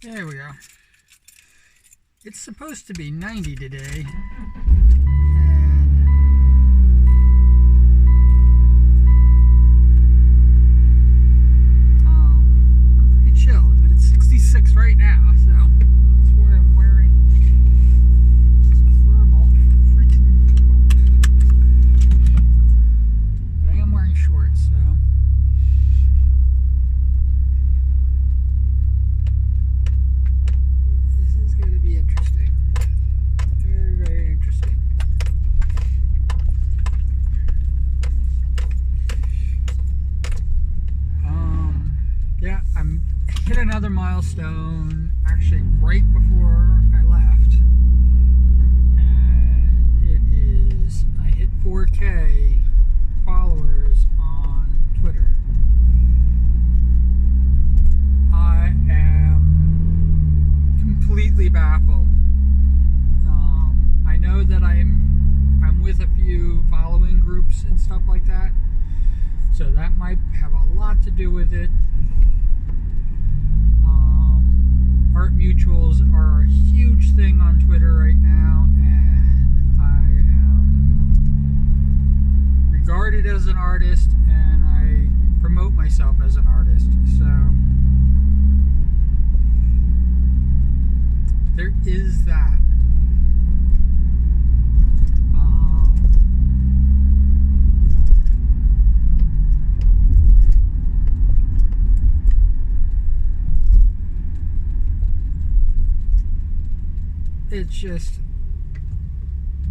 There we go. It's supposed to be 90 today. I'm pretty chilled, but it's 66 right now, so that's why I'm wearing a thermal freaking coat. But I am wearing shorts, so. This is going to be interesting. Very, very interesting. Yeah, I'm hit another milestone actually right before I left. And it is, I hit 4K followers on Twitter. I am completely baffled. I know that I'm with a few following groups and stuff like that, so that might have a lot to do with it. Art mutuals are a huge thing on Twitter right now, and I am regarded as an artist, and I promote myself as an artist. So there is that. It's just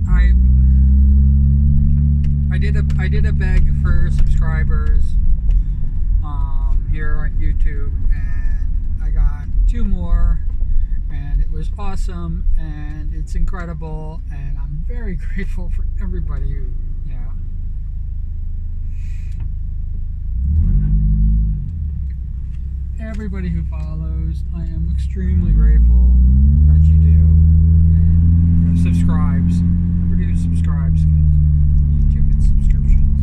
I did a beg for subscribers here on YouTube, and I got 2 more, and it was awesome, and it's incredible, and I'm very grateful for everybody who, everybody who follows. I am extremely grateful that you do. And subscribes. Everybody who subscribes, because YouTube and subscriptions.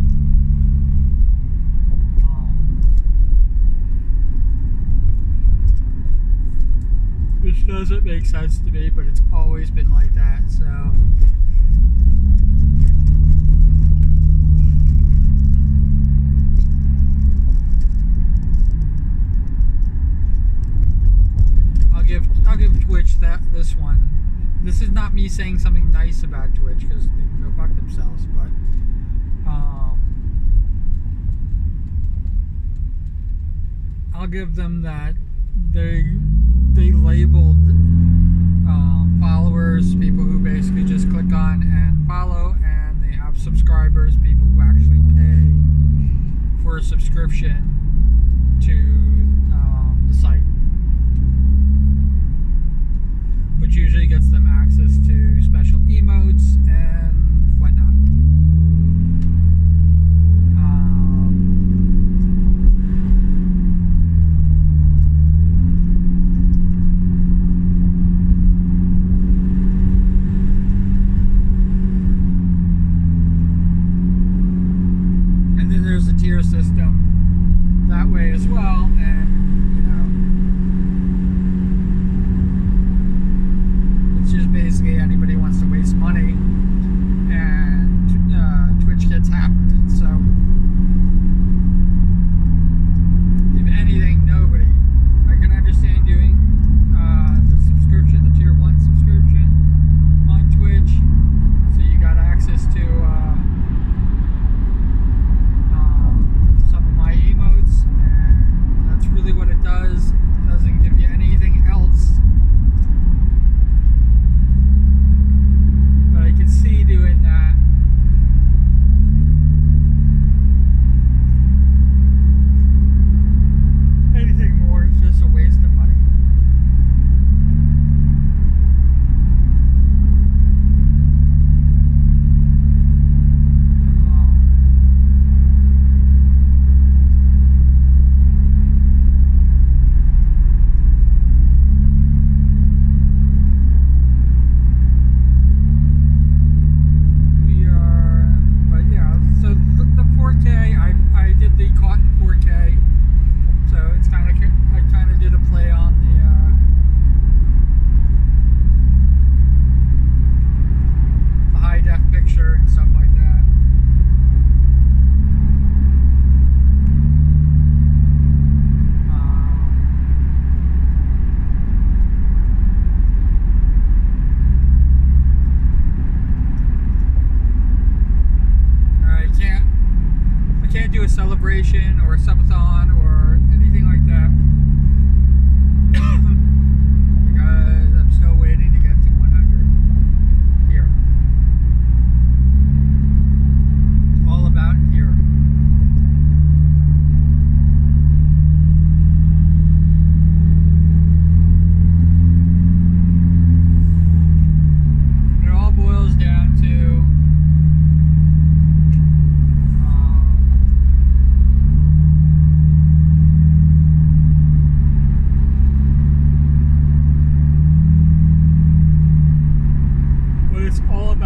Which doesn't make sense to me, but it's always been like that, so. I'll give Twitch this one. This is not me saying something nice about Twitch, because they can go fuck themselves, but I'll give them that they labeled followers people who basically just click on and follow, and they have subscribers, people who actually pay for a subscription to the site, which usually gets them access to special emotes and whatnot. And then there's a tier system that way as well, and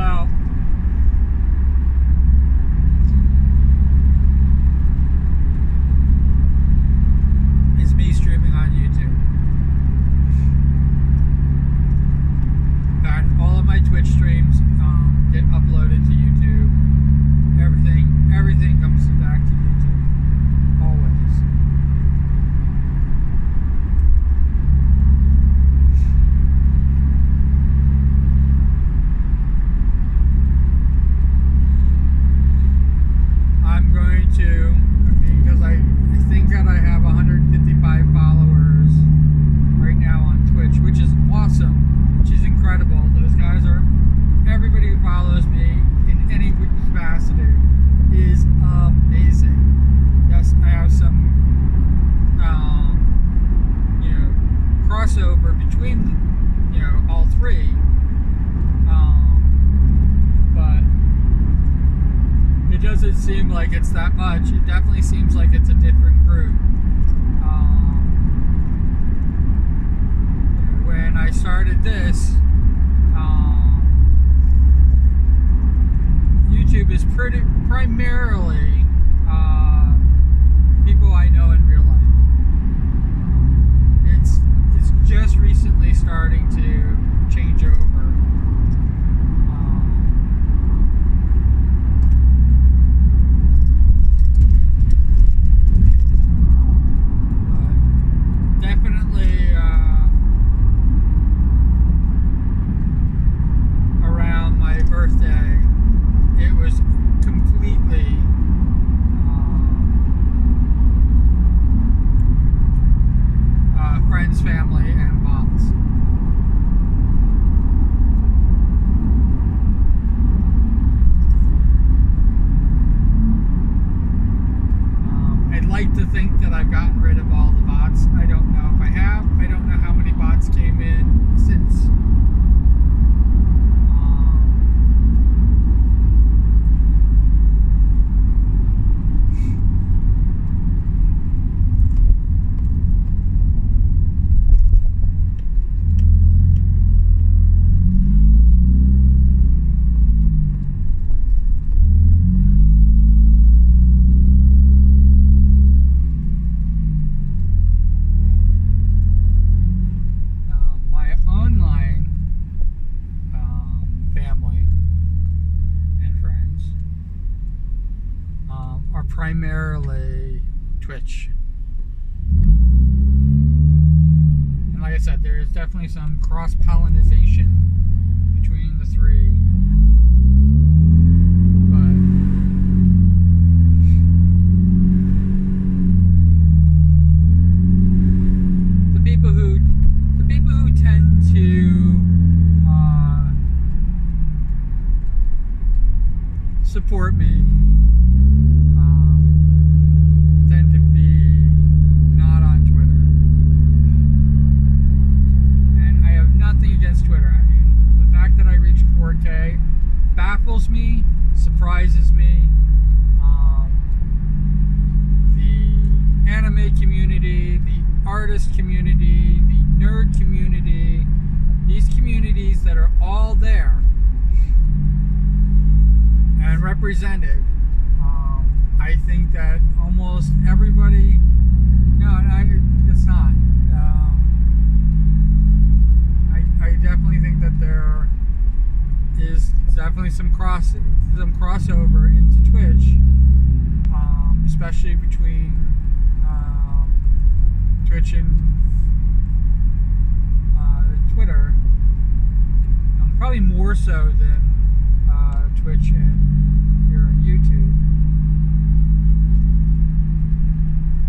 Well, is me streaming on YouTube. In fact, all of my Twitch streams get uploaded to YouTube. Everything comes back to YouTube. Always. I'm going to, because I think that I have 155 followers right now on Twitch, which is awesome, which is incredible. Those guys are, everybody who follows me in any capacity is amazing. Yes, I have some, crossover between, all three. But it doesn't seem like it's that much. It definitely seems like it's a different group. When I started this, YouTube is primarily people I know in real life. It's just recently starting to change over. But definitely around my birthday, it was completely friends, family, and bots. I'd like to think that I've gotten rid of all the bots. I don't know if I have. I don't know how many bots came in since. Primarily Twitch. And like I said, there is definitely some cross-pollination between the three. But the people who tend to support me tend to be not on Twitter. And I have nothing against Twitter. I mean, the fact that I reached 4K baffles me, surprises me. The anime community, the artist community, the nerd community, these communities that are all there and represented. I think that almost everybody, it's not. I definitely think that there is definitely some crossover into Twitch, especially between Twitch and Twitter. Probably more so than Twitch and here on YouTube.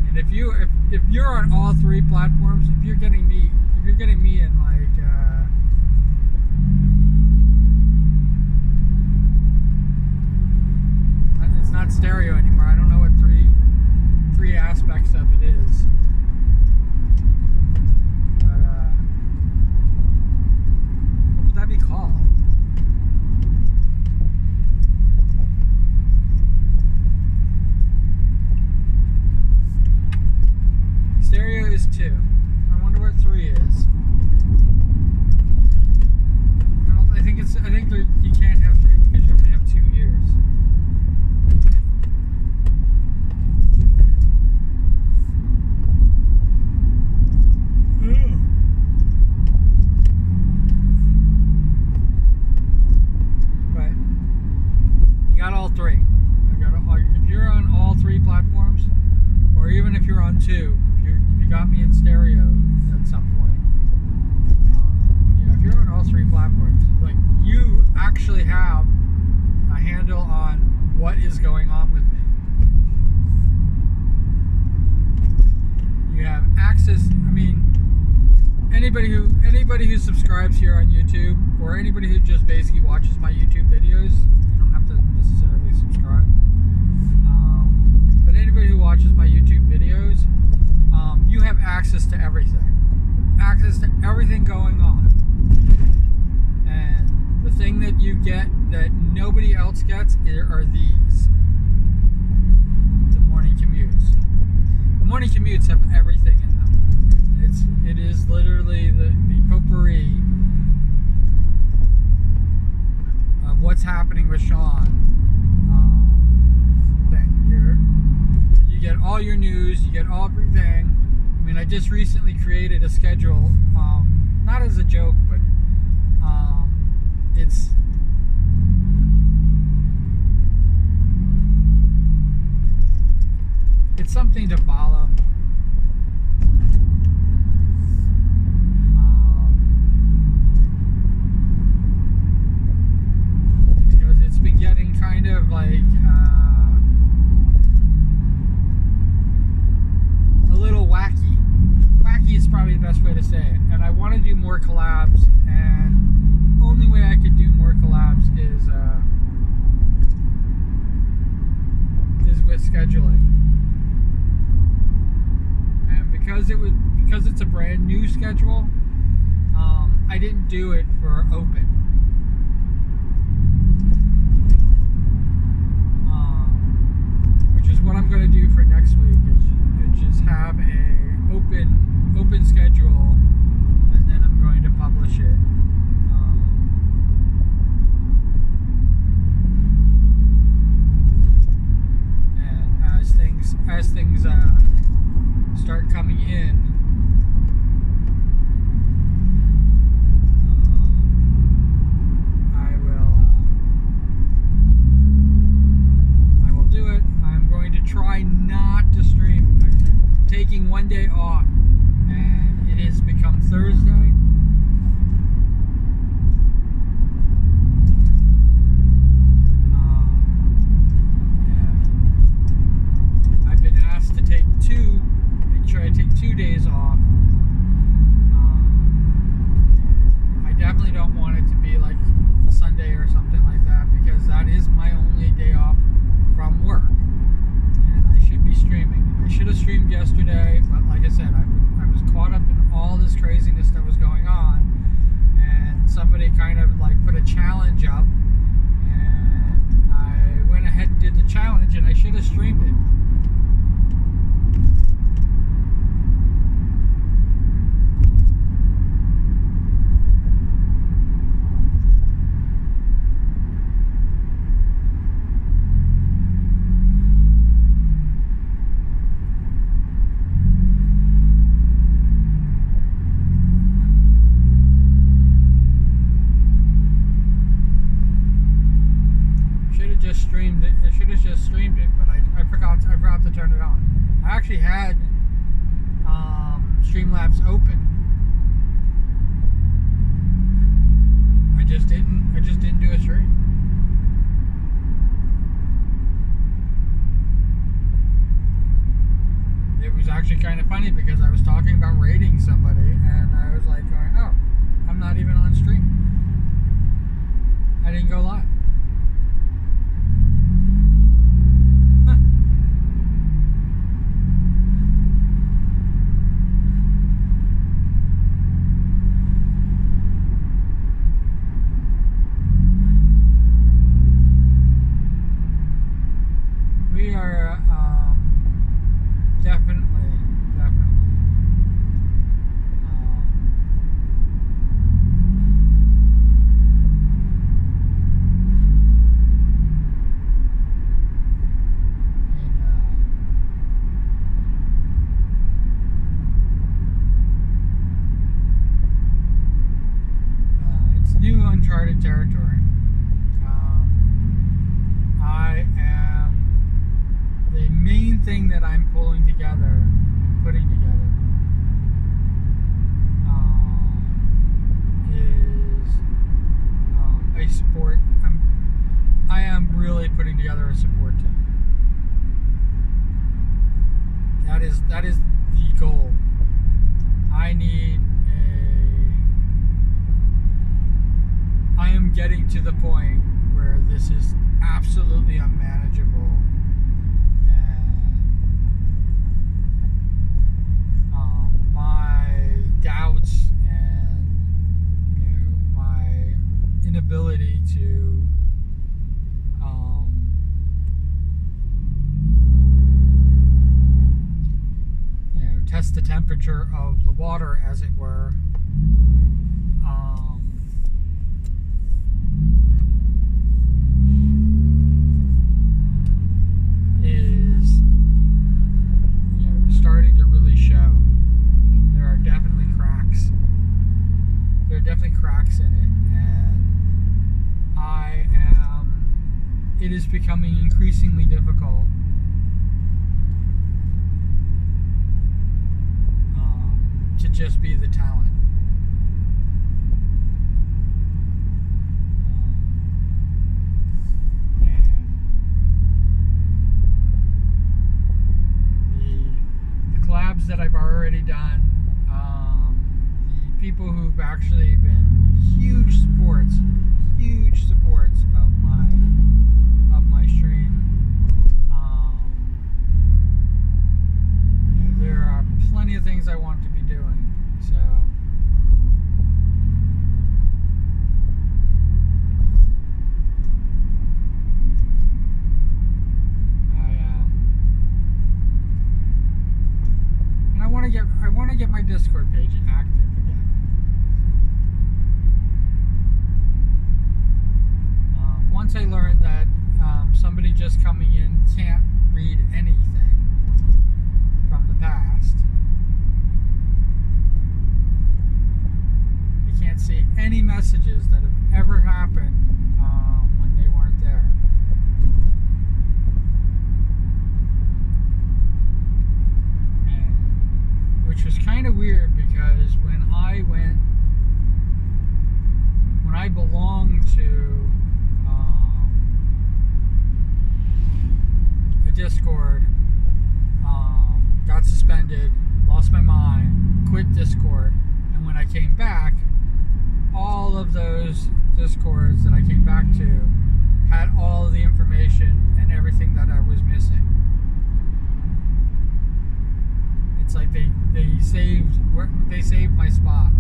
And if you're on all three platforms, if you're getting me in like it's not stereo anymore. I don't know what three aspects of it is. But what would that be called? Stereo is 2. I wonder too. If you got me in stereo at some point. Yeah, if you're on all three platforms, like, you actually have a handle on what is going on with me. You have access. I mean, anybody who subscribes here on YouTube, or anybody who just basically watches my YouTube videos, you don't have to necessarily subscribe. But anybody who watches my YouTube videos, you have access to everything. Access to everything going on. And the thing that you get that nobody else gets are these. The morning commutes. The morning commutes have everything in them. It is literally the potpourri of what's happening with Sean. You get all your news, you get all everything. I mean, I just recently created a schedule, not as a joke, but it's something to follow. Because it's been getting kind of like a little wacky. Wacky is probably the best way to say it. And I want to do more collabs, and the only way I could do more collabs is with scheduling. And because it's a brand new schedule, I didn't do it for open. Which is what I'm going to do for next week. It's just have a open schedule, and then I'm going to publish it. And as things start coming in, I will do it. I'm going to try not to stream. I'm taking one day off, and it has become Thursday. And I've been asked to make sure I take 2 days off. I definitely don't want it to be like a Sunday or something like that, because that is my only day off from work. And I should be streaming. I should have streamed yesterday, but like I said, I was caught up in all this craziness that was going on, and somebody kind of like put a challenge up, and I went ahead and did the challenge, and I should have streamed it. I should have just streamed it, but I forgot to turn it on. I actually had Streamlabs open. I just didn't do a stream. It was actually kind of funny, because I was talking about rating somebody, and I was like going, oh, I'm not even on stream. I didn't go live. We are definitely it's new uncharted territory. The main thing that I'm pulling together putting together is a support. I am really putting together a support team. That is the goal. I am getting to the point where this is absolutely unmanageable, and my doubts and my inability to test the temperature of the water, as it were, is starting to really show. And there are definitely cracks. There are definitely cracks in it, and it is becoming increasingly difficult to just be the talent. And the collabs that I've already done, the people who've actually been huge supports of my stream. There are plenty of things I want to be doing, so and I want to get my Discord page active again. Once I learned that somebody just coming in can't read anything from the past. They can't see any messages that have ever happened when they weren't there. And, which was kind of weird, because when I belonged to a Discord, got suspended, lost my mind, quit Discord, and when I came back, all of those Discords that I came back to had all of the information and everything that I was missing. It's like they saved my spot.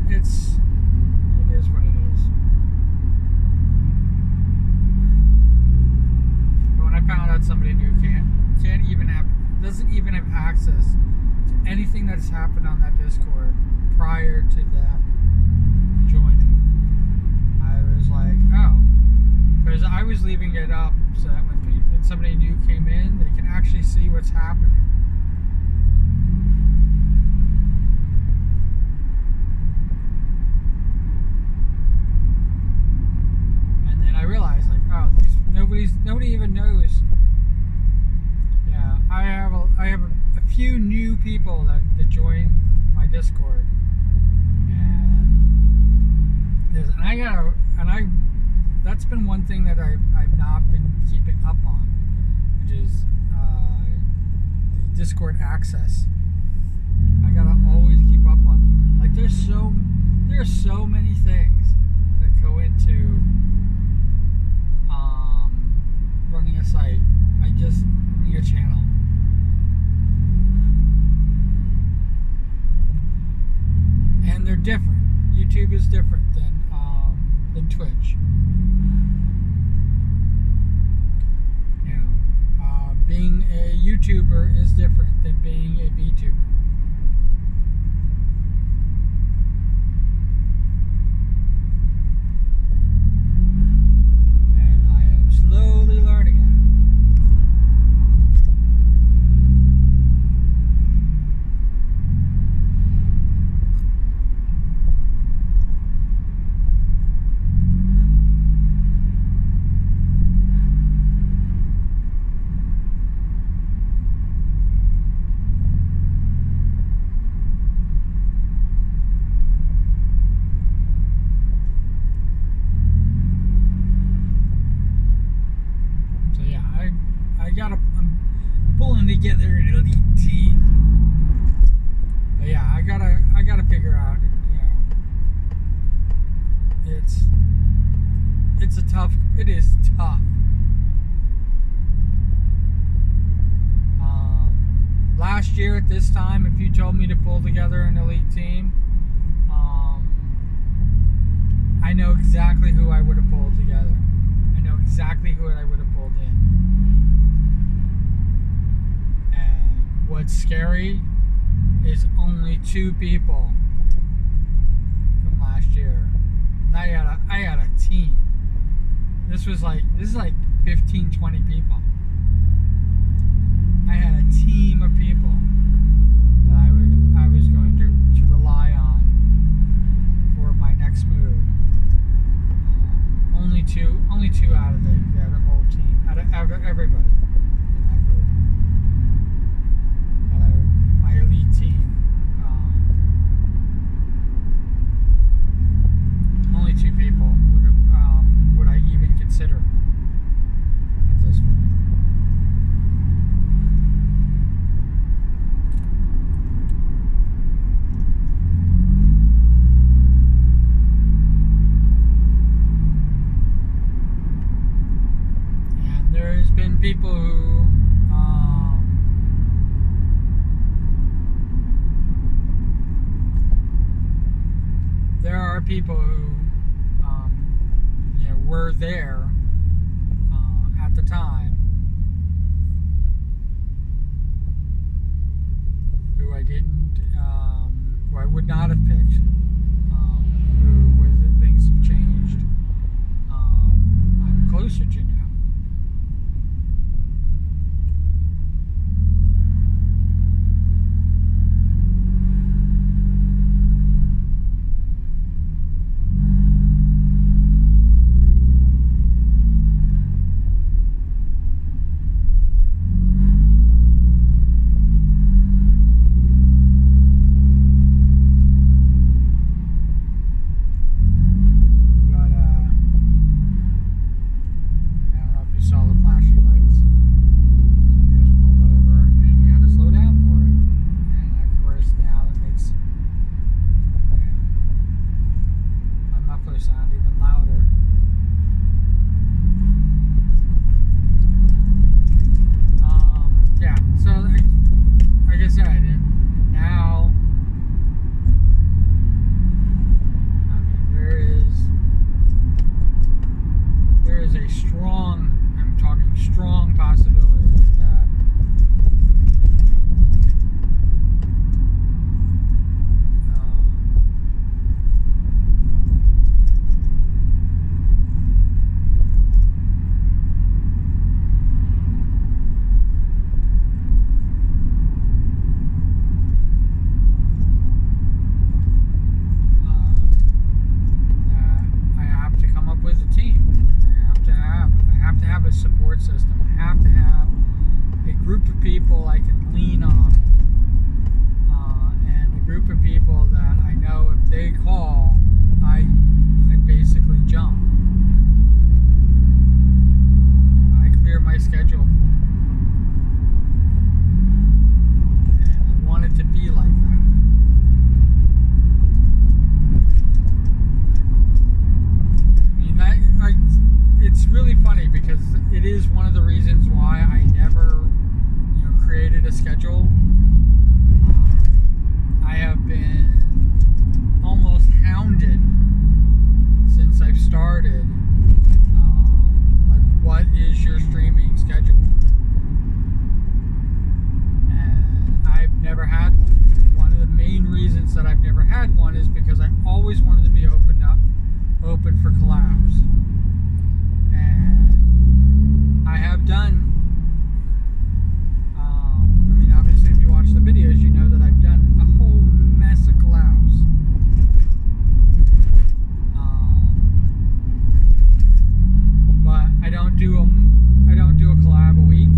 It is what it is. But when I found out somebody new doesn't even have access to anything that's happened on that Discord prior to them joining, I was like, oh, because I was leaving it up so that when somebody new came in, they can actually see what's happening. I realized, like, oh, nobody even knows. Yeah, I have a few new people that join my Discord, and that's been one thing that I've not been keeping up on, which is the Discord access. I gotta always keep up on. Like, there are so many things that go into running a site. Running a channel. And they're different. YouTube is different than Twitch. Being a YouTuber is different than being a VTuber. I'm pulling together an elite team. But yeah, I gotta figure out, it is tough. Last year at this time, if you told me to pull together an elite team, I know exactly who I would have pulled together. I know exactly who I would have pulled in. And what's scary is only 2 people from last year. And I had a team. This is like 15, 20 people. I had a team of people that I was going to rely on for my next move. Only two out of the whole team, out of everybody in that group. My elite team. Only 2 people would I even consider at this point. There's been people who there are people who were there at the time who I would not have picked, who with things have changed, I'm closer to now. Sound even louder. Yeah, so like I said, now there is a strong, I'm talking strong possibility that a support system. I have to have a group of people I can lean on, and a group of people that I know if they call, I basically jump. I clear my schedule for them. And I want it to be like that. I mean, it's really funny because it is one of the reasons why I never, created a schedule. I have been almost hounded since I've started. Like, what is your streaming schedule? And I've never had one. One of the main reasons that I've never had one is because I always wanted to be open for collabs. And I have done, obviously if you watch the videos, you know that I've done a whole mess of collabs. But I don't do a collab a week,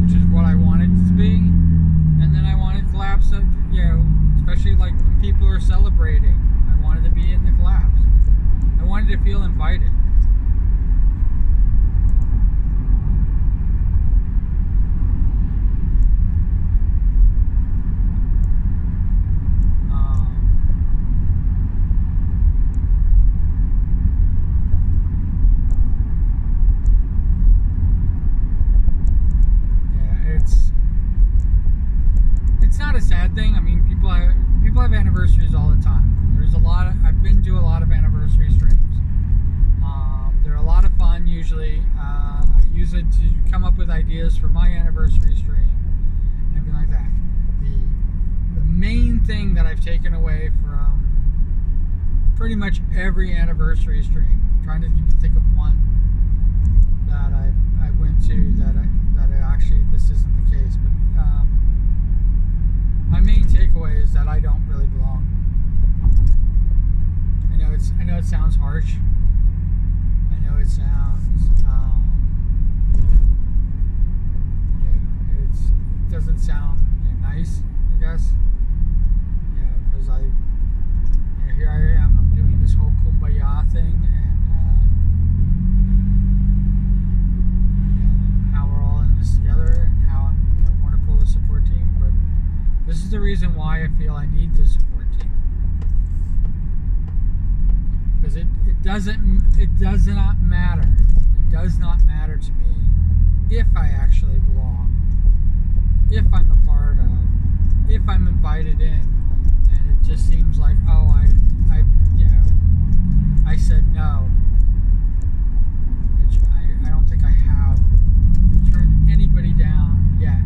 which is what I wanted it to be. And then I wanted collabs that, especially like when people are celebrating, I wanted to be in the collabs. I wanted to feel invited. I use it to come up with ideas for my anniversary stream and everything like that. The main thing that I've taken away from pretty much every anniversary stream, trying to even think of one that I went to that actually this isn't the case, but my main takeaway is that I don't really belong. I know it sounds harsh. I know it sounds it doesn't sound nice, I guess. Because here I am. I'm doing this whole kumbaya thing, and how we're all in this together, and how I'm wonderful the support team. But this is the reason why I feel I need the support team, because it does not matter. It does not matter to me if I actually belong, if I'm a part of, if I'm invited in. It just seems like, oh, I said no. Which I don't think I have turned anybody down yet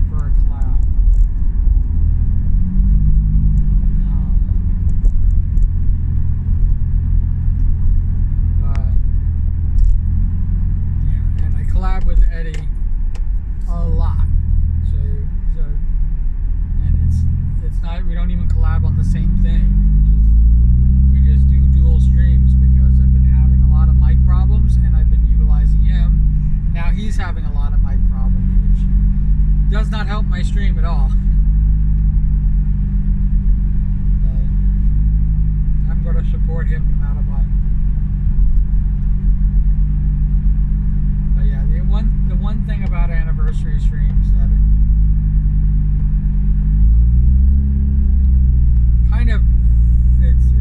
for a collab. But and I collab with Eddie a lot. It's not, we don't even collab on the same thing. We just do dual streams because I've been having a lot of mic problems and I've been utilizing him. And now he's having a lot of mic problems, which does not help my stream at all. But I'm going to support him no matter what. But yeah, the one thing about anniversary streams that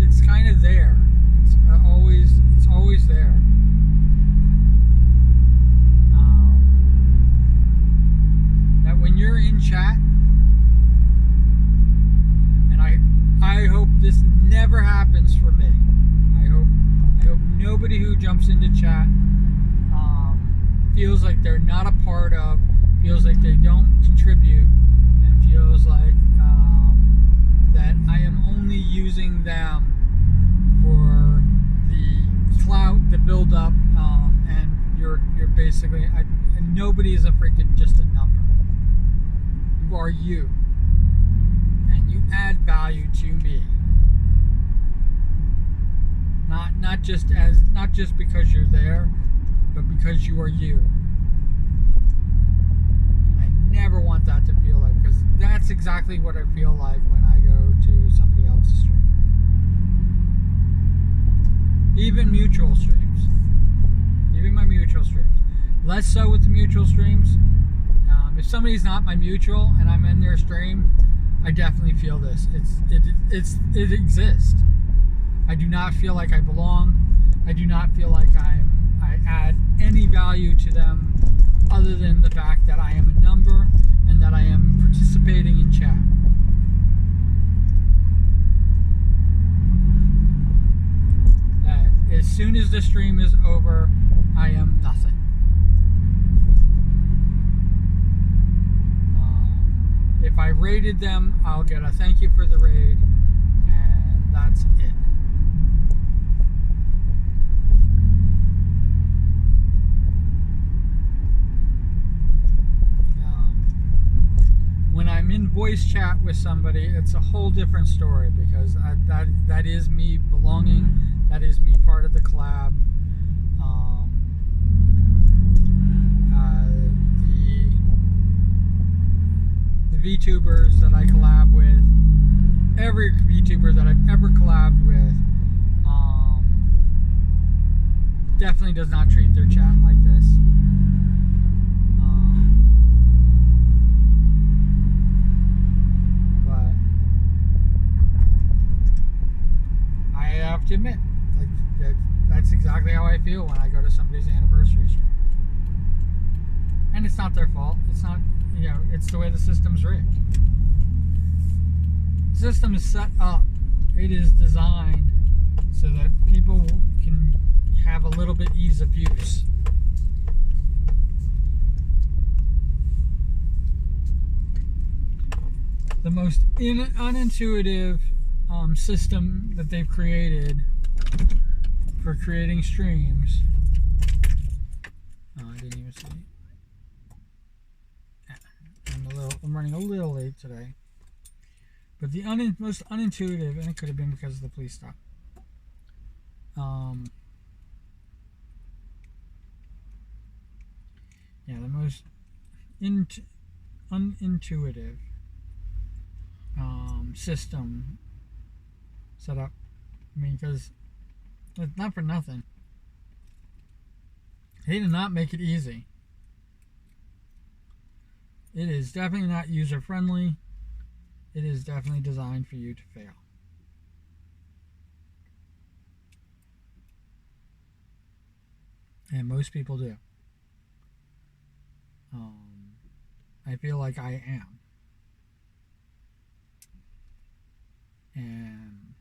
it's kind of there. It's always there. That when you're in chat, and I hope this never happens for me. I hope nobody who jumps into chat feels like they're not a part of, feels like they don't contribute, and feels like that I am only using them for the clout, the build up, and you're basically, nobody is a freaking just a number. You are you, and you add value to me. Not just because you're there, but because you are you. And I never want that to feel like, because that's exactly what I feel like when I go to somebody else's stream. Even mutual streams. Even my mutual streams. Less so with the mutual streams. If somebody's not my mutual and I'm in their stream, I definitely feel this. It exists. I do not feel like I belong. I do not feel like I add any value to them other than the fact that I am a number and that I am participating in chat. That as soon as the stream is over, I am nothing. If I raided them, I'll get a thank you for the raid, and that's it. When I'm in voice chat with somebody, it's a whole different story, because that is me belonging. That is me part of the collab. The VTubers that I collab with, every VTuber that I've ever collabed with, definitely does not treat their chat like this. But I have to admit, like, that's exactly how I feel when I go to somebody's anniversary stream. And it's not their fault. It's not, it's the way the system's rigged. The system is set up. It is designed so that people can have a little bit easier ease of use. The most unintuitive system that they've created for creating streams. Oh, I didn't even see. I'm running a little late today. But the most unintuitive, and it could have been because of the police stop. Yeah, the most unintuitive system set up. I mean, because it's not for nothing. They did not make it easy. It is definitely not user friendly. It is definitely designed for you to fail. And most people do. I feel like I am. And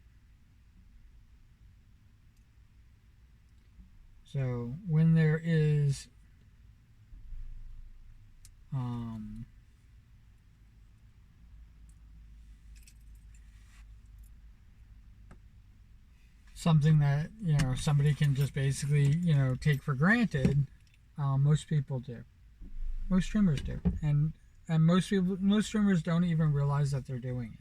so when there is something that somebody can just basically take for granted, most people do. Most streamers do, and most streamers don't even realize that they're doing it.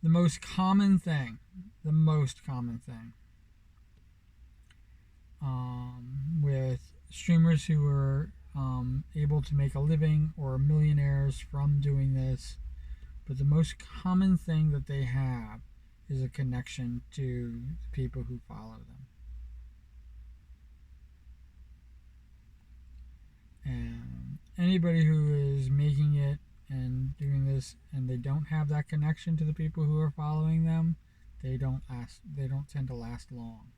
The most common thing with streamers who are able to make a living or are millionaires from doing this, but the most common thing that they have is a connection to the people who follow them. And anybody who is making it and doing this and they don't have that connection to the people who are following them, they don't tend to last long.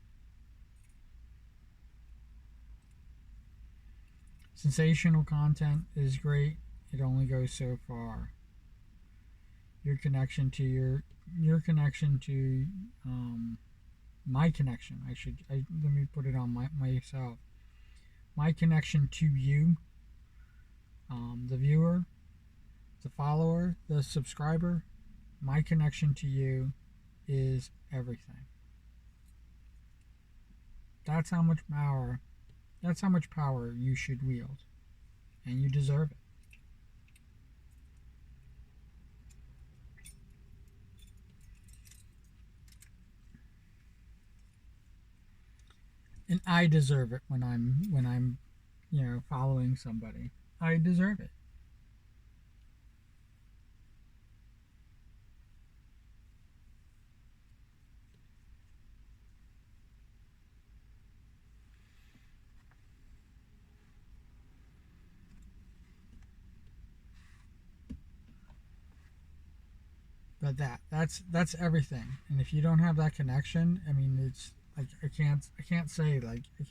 Sensational content is great. It only goes so far. Your connection to my connection. Let me put it on myself. My connection to you, the viewer, the follower, the subscriber. My connection to you is everything. That's how much power you should wield, and you deserve it. And I deserve it when I'm following somebody. I deserve it. But that's everything. And if you don't have that connection, I mean, it's like I can't say like I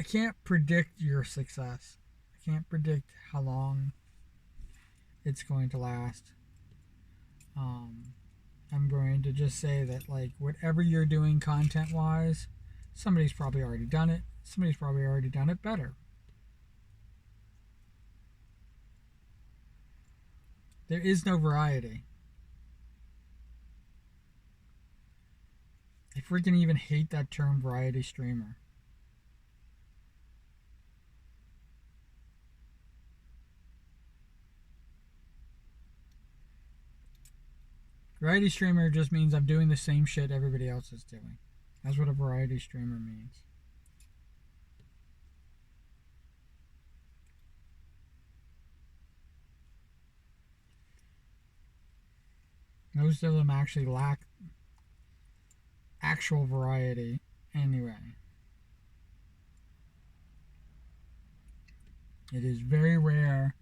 can't predict your success. I can't predict how long it's going to last. I'm going to just say that like whatever you're doing content wise, somebody's probably already done it. Somebody's probably already done it better. There is no variety. I freaking even hate that term variety streamer. Variety streamer just means I'm doing the same shit everybody else is doing. That's what a variety streamer means. Most of them actually lack actual variety anyway. It is very rare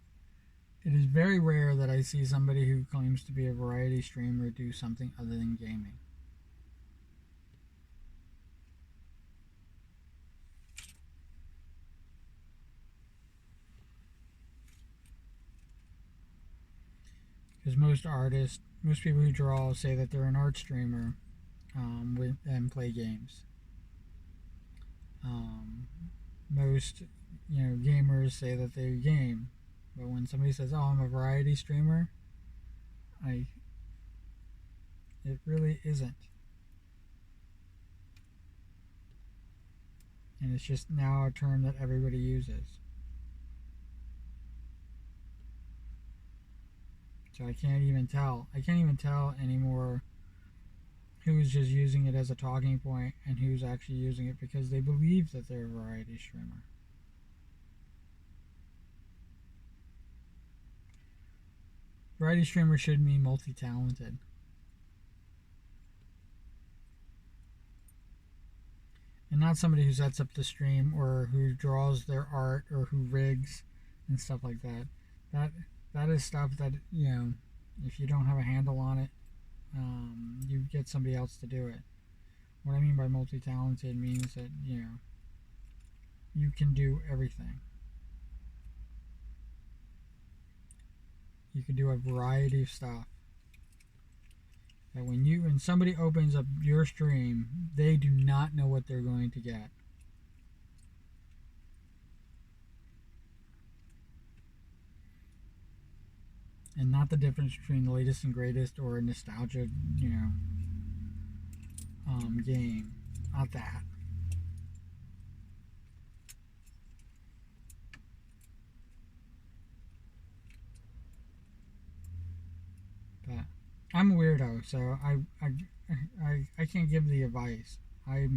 that I see somebody who claims to be a variety streamer do something other than gaming. Because most people who draw say that they're an art streamer and play games. Most gamers say that they game, but when somebody says, "Oh, I'm a variety streamer," it really isn't, and it's just now a term that everybody uses. So I can't even tell. I can't even tell anymore who's just using it as a talking point and who's actually using it because they believe that they're a variety streamer. Variety streamer should mean multi-talented. And not somebody who sets up the stream or who draws their art or who rigs and stuff like that. That is stuff that, if you don't have a handle on it, you get somebody else to do it. What I mean by multi-talented means that, you can do everything. You can do a variety of stuff. That when somebody opens up your stream, they do not know what they're going to get. And not the difference between the latest and greatest or a nostalgia, game. Not that. But I'm a weirdo, so I can't give the advice. I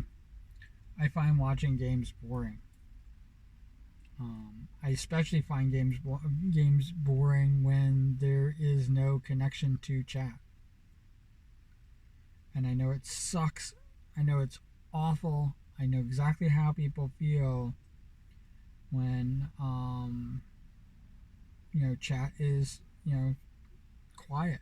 find watching games boring. I especially find games boring when there is no connection to chat. And I know it sucks. I know it's awful. I know exactly how people feel when chat is quiet.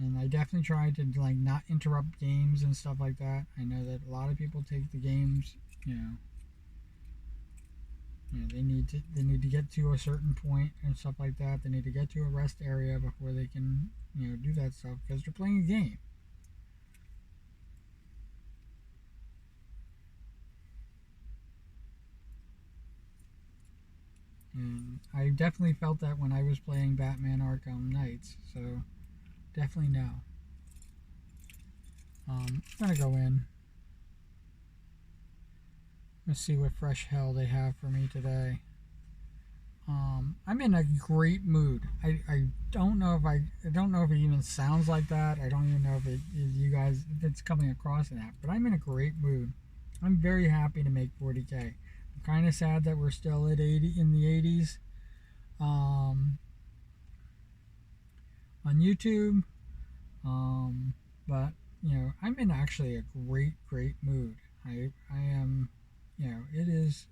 And I definitely try to not interrupt games and stuff like that. I know that a lot of people take the games, they need to get to a certain point and stuff like that. They need to get to a rest area before they can do that stuff because they're playing a game. And I definitely felt that when I was playing Batman Arkham Knights, so definitely know. I'm gonna go in. Let's see what fresh hell they have for me today. I'm in a great mood. I don't know if it even sounds like that. I don't even know if it's coming across in that. But I'm in a great mood. I'm very happy to make 40K. I'm kind of sad that we're still at 80 in the 80s on YouTube. But I'm in actually a great mood. I am. It is.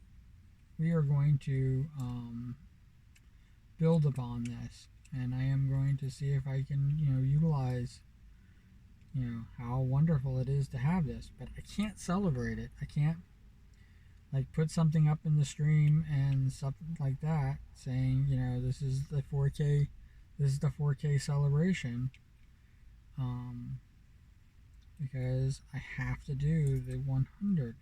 We are going to build upon this, and I am going to see if I can utilize how wonderful it is to have this. But I can't celebrate it. I can't put something up in the stream and stuff like that saying this is the 4K celebration, because I have to do the 100.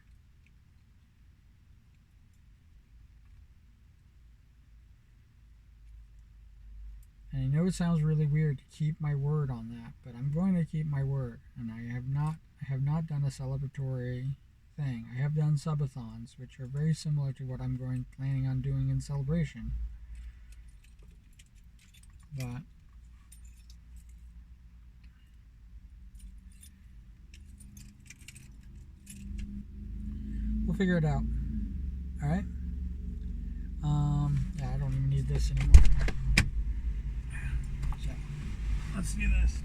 And I know it sounds really weird to keep my word on that, but I'm going to keep my word. And I have not done a celebratory thing. I have done subathons, which are very similar to what I'm planning on doing in celebration. But we'll figure it out. All right. Yeah, I don't even need this anymore. So let's do this.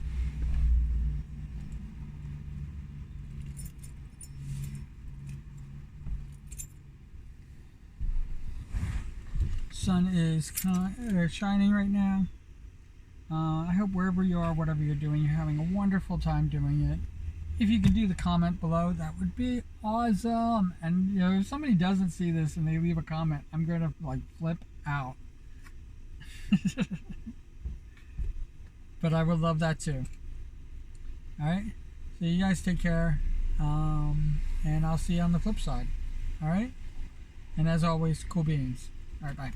Sun is shining right now. I hope wherever you are, whatever you're doing, you're having a wonderful time doing it. if you could do the comment below, that would be awesome. And you know, if somebody doesn't see this and they leave a comment, I'm gonna like flip out. But I would love that too. Alright, so you guys take care, and I'll see you on the flip side. Alright, and as always, cool beans. Alright, bye.